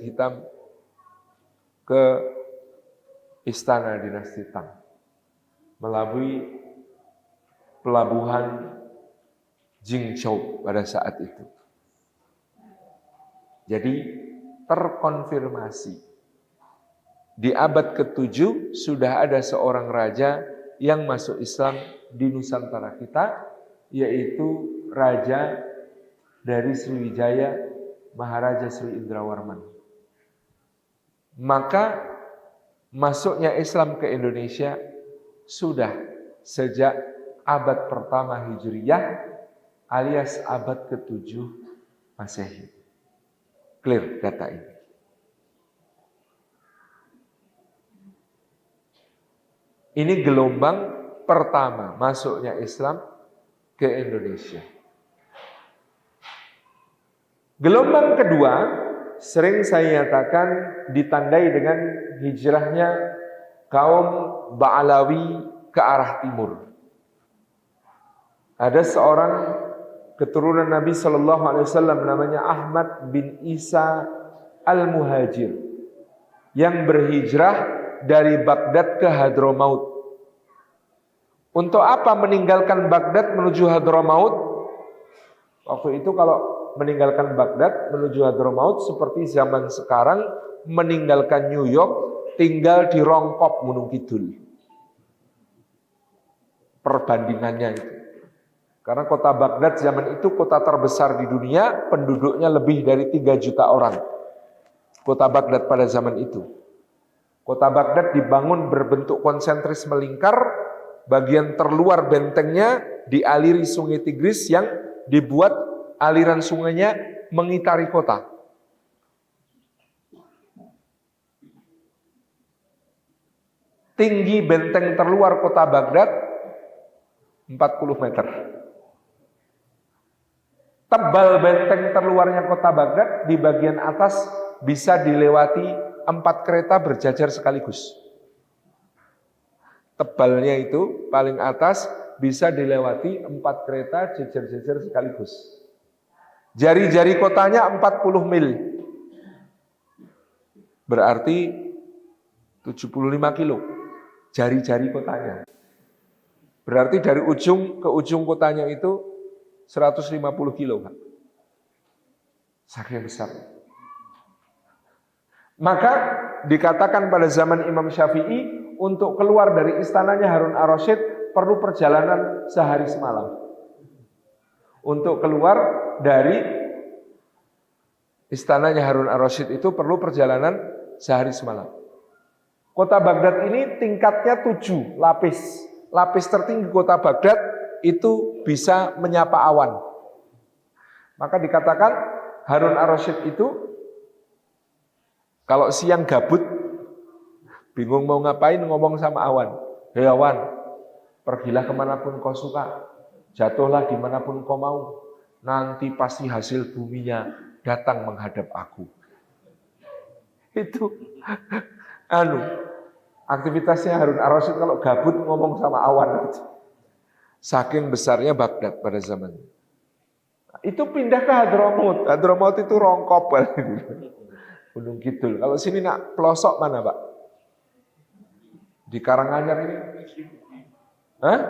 hitam ke istana dinasti Tang, melalui pelabuhan Jingzhou pada saat itu. Jadi terkonfirmasi di abad ke-7 sudah ada seorang raja yang masuk Islam di Nusantara kita, yaitu raja dari Sriwijaya, Maharaja Sri Indrawarman. Maka masuknya Islam ke Indonesia sudah sejak abad pertama Hijriyah alias abad ke-7 Masehi. Clear data ini. Ini gelombang pertama masuknya Islam ke Indonesia. Gelombang kedua sering saya nyatakan ditandai dengan hijrahnya kaum Ba'alawi ke arah timur. Ada seorang keturunan Nabi SAW namanya Ahmad bin Isa Al-Muhajir yang berhijrah dari Baghdad ke Hadramaut. Untuk apa meninggalkan Baghdad menuju Hadramaut? Waktu itu kalau meninggalkan Baghdad menuju Hadramaut seperti zaman sekarang meninggalkan New York tinggal di Rongkop Gunung Kidul. Perbandingannya itu. Karena kota Baghdad zaman itu kota terbesar di dunia, penduduknya lebih dari 3 juta orang. Kota Baghdad pada zaman itu. Kota Baghdad dibangun berbentuk konsentris melingkar, bagian terluar bentengnya dialiri sungai Tigris yang dibuat aliran sungainya mengitari kota. Tinggi benteng terluar kota Baghdad 40 meter. Tebal benteng terluarnya kota Baghdad di bagian atas bisa dilewati 4 kereta berjajar sekaligus. Tebalnya itu paling atas bisa dilewati 4 kereta jejer-jejer sekaligus. Jari-jari kotanya 40 mil. Berarti 75 kilo. Jari-jari kotanya. Berarti dari ujung ke ujung kotanya itu 150 kilo, Pak. Saking besar. Maka dikatakan pada zaman Imam Syafi'i untuk keluar dari istananya Harun ar-Rasyid perlu perjalanan sehari semalam. Untuk keluar dari istananya Harun ar-Rasyid itu perlu perjalanan sehari semalam. Kota Baghdad ini tingkatnya 7 lapis. Lapis tertinggi kota Baghdad itu bisa menyapa awan. Maka dikatakan Harun ar-Rasyid itu kalau siang gabut, bingung mau ngapain, ngomong sama awan. Hei awan, pergilah kemanapun kau suka, jatuhlah dimanapun kau mau, nanti pasti hasil buminya datang menghadap aku. Itu aktivitasnya Harun ar-Rasyid kalau gabut ngomong sama awan itu. Saking besarnya Baghdad pada zaman itu pindah ke Hadramaut. Hadramaut itu Rongkop Gunung Kidul. Kalau sini nak pelosok mana, Pak? Di Karanganyar ini? Hah?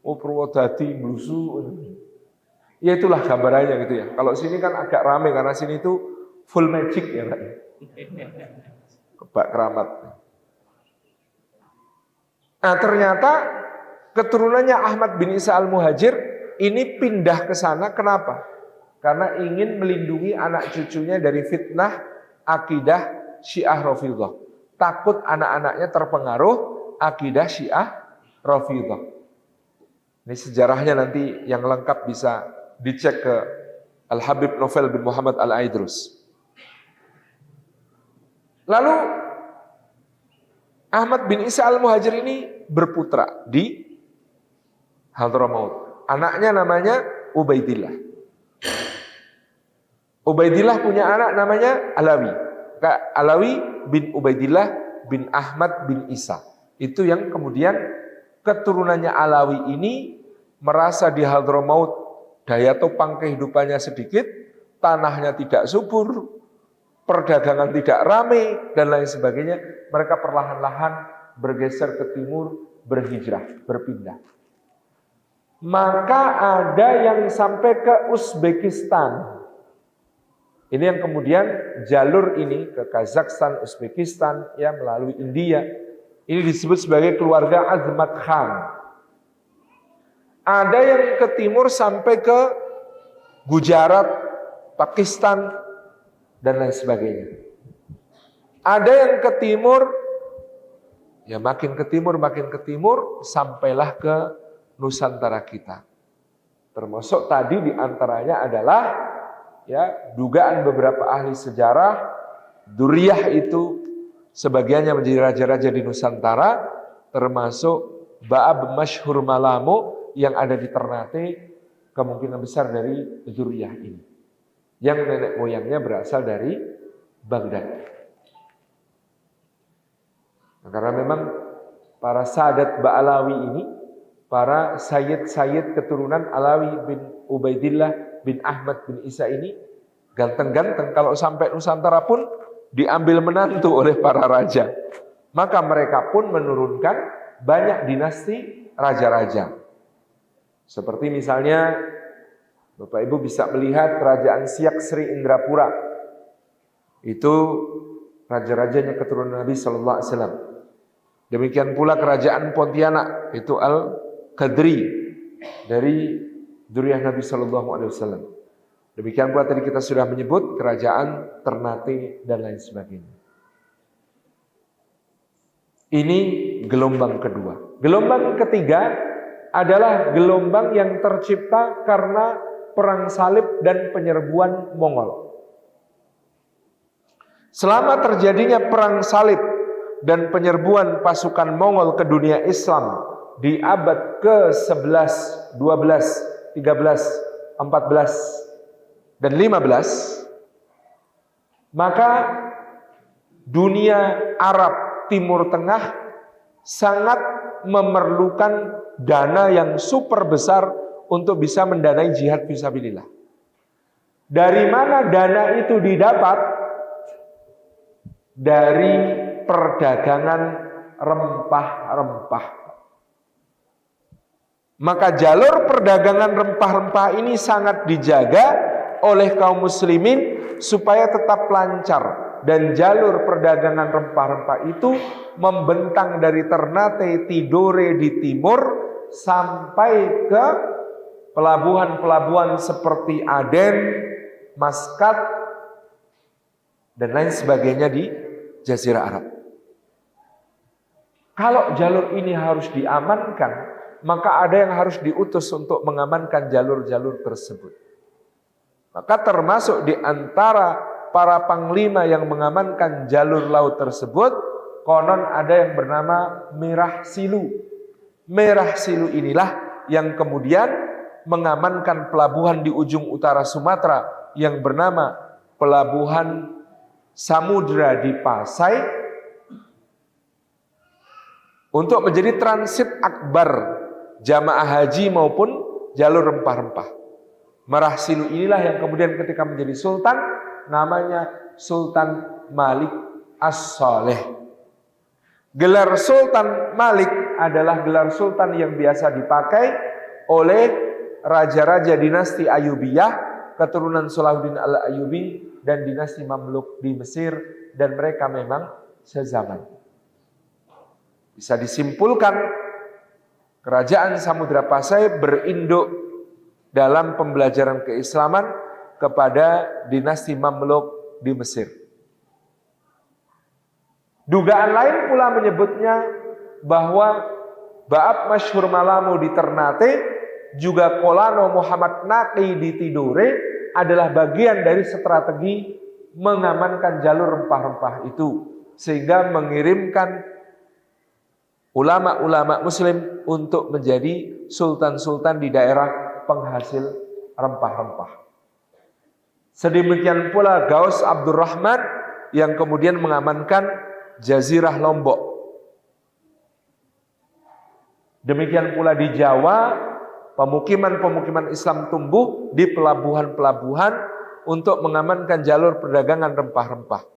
Oh, Purwodadi, Blusu. Ya itulah gambarannya gitu ya. Kalau sini kan agak rame karena sini itu full magic ya, Pak. Kebak keramat. Nah, ternyata keturunannya Ahmad bin Isa Al-Muhajir ini pindah ke sana. Kenapa? Karena ingin melindungi anak cucunya dari fitnah akidah Syiah Rafidhah. Takut anak-anaknya terpengaruh akidah Syiah Rafidhah. Ini sejarahnya nanti yang lengkap bisa dicek ke Al-Habib Novel bin Muhammad Al-Aidrus. Lalu Ahmad bin Isa Al-Muhajir ini berputra di Hadramaut. Anaknya namanya Ubaidillah. Ubaidillah punya anak namanya Alawi. Alawi bin Ubaidillah bin Ahmad bin Isa. Itu yang kemudian keturunannya Alawi ini merasa di Hadramaut daya topang kehidupannya sedikit, tanahnya tidak subur, perdagangan tidak ramai dan lain sebagainya, mereka perlahan-lahan bergeser ke timur, berhijrah, berpindah. Maka ada yang sampai ke Uzbekistan. Ini yang kemudian jalur ini ke Kazakhstan, Uzbekistan, ya melalui India. Ini disebut sebagai keluarga Azmat Khan. Ada yang ke timur sampai ke Gujarat, Pakistan, dan lain sebagainya. Ada yang ke timur, ya makin ke timur, sampailah ke Nusantara kita. Termasuk tadi diantaranya adalah ya dugaan beberapa ahli sejarah, Duriyah itu sebagiannya menjadi raja-raja di Nusantara, termasuk Ba'ab Masyhur Malamo yang ada di Ternate, kemungkinan besar dari Duriyah ini. Yang nenek moyangnya berasal dari Baghdad. Nah, karena memang para sadat Ba'alawi ini, para sayyid-sayyid keturunan Alawi bin Ubaidillah bin Ahmad bin Isa ini ganteng-ganteng, kalau sampai Nusantara pun diambil menantu oleh para raja. Maka mereka pun menurunkan banyak dinasti raja-raja. Seperti misalnya Bapak Ibu bisa melihat kerajaan Siak Sri Indrapura. Itu raja-rajanya keturunan Nabi sallallahu alaihi wasallam. Demikian pula kerajaan Pontianak, itu Al-Qadri dari dzurriyyah Nabi sallallahu alaihi wasallam. Demikian pula tadi kita sudah menyebut kerajaan Ternate dan lain sebagainya. Ini gelombang kedua. Gelombang ketiga adalah gelombang yang tercipta karena perang salib dan penyerbuan Mongol. Selama terjadinya perang salib dan penyerbuan pasukan Mongol ke dunia Islam di abad ke-11, 12, 13, 14, dan 15, maka dunia Arab Timur Tengah sangat memerlukan dana yang super besar untuk bisa mendanai jihad fisabilillah. Dari mana dana itu didapat? Dari perdagangan rempah-rempah. Maka jalur perdagangan rempah-rempah ini sangat dijaga oleh kaum muslimin supaya tetap lancar. Dan jalur perdagangan rempah-rempah itu membentang dari Ternate, Tidore di timur sampai ke pelabuhan-pelabuhan seperti Aden, Maskat, dan lain sebagainya di Jazirah Arab. Kalau jalur ini harus diamankan, maka ada yang harus diutus untuk mengamankan jalur-jalur tersebut. Maka termasuk di antara para panglima yang mengamankan jalur laut tersebut, konon ada yang bernama Merah Silu. Merah Silu inilah yang kemudian mengamankan pelabuhan di ujung utara Sumatera yang bernama Pelabuhan Samudra di Pasai untuk menjadi transit akbar jamaah haji maupun jalur rempah-rempah. Merah Silu inilah yang kemudian ketika menjadi sultan namanya Sultan Malik As-Saleh. Gelar Sultan Malik adalah gelar sultan yang biasa dipakai oleh raja-raja dinasti Ayyubiyah, keturunan Salahuddin Al-Ayyubi dan dinasti Mamluk di Mesir, dan mereka memang sezaman. Bisa disimpulkan kerajaan Samudra Pasai berinduk dalam pembelajaran keislaman kepada dinasti Mamluk di Mesir. Dugaan lain pula menyebutnya bahwa Ba'ab Masyhur Malamo di Ternate, juga Kolano Muhammad Naqi di Tidore adalah bagian dari strategi mengamankan jalur rempah-rempah itu, sehingga mengirimkan ulama-ulama muslim untuk menjadi sultan-sultan di daerah penghasil rempah-rempah. Sedemikian pula Gaus Abdurrahman yang kemudian mengamankan Jazirah Lombok. Demikian pula di Jawa, pemukiman-pemukiman Islam tumbuh di pelabuhan-pelabuhan untuk mengamankan jalur perdagangan rempah-rempah.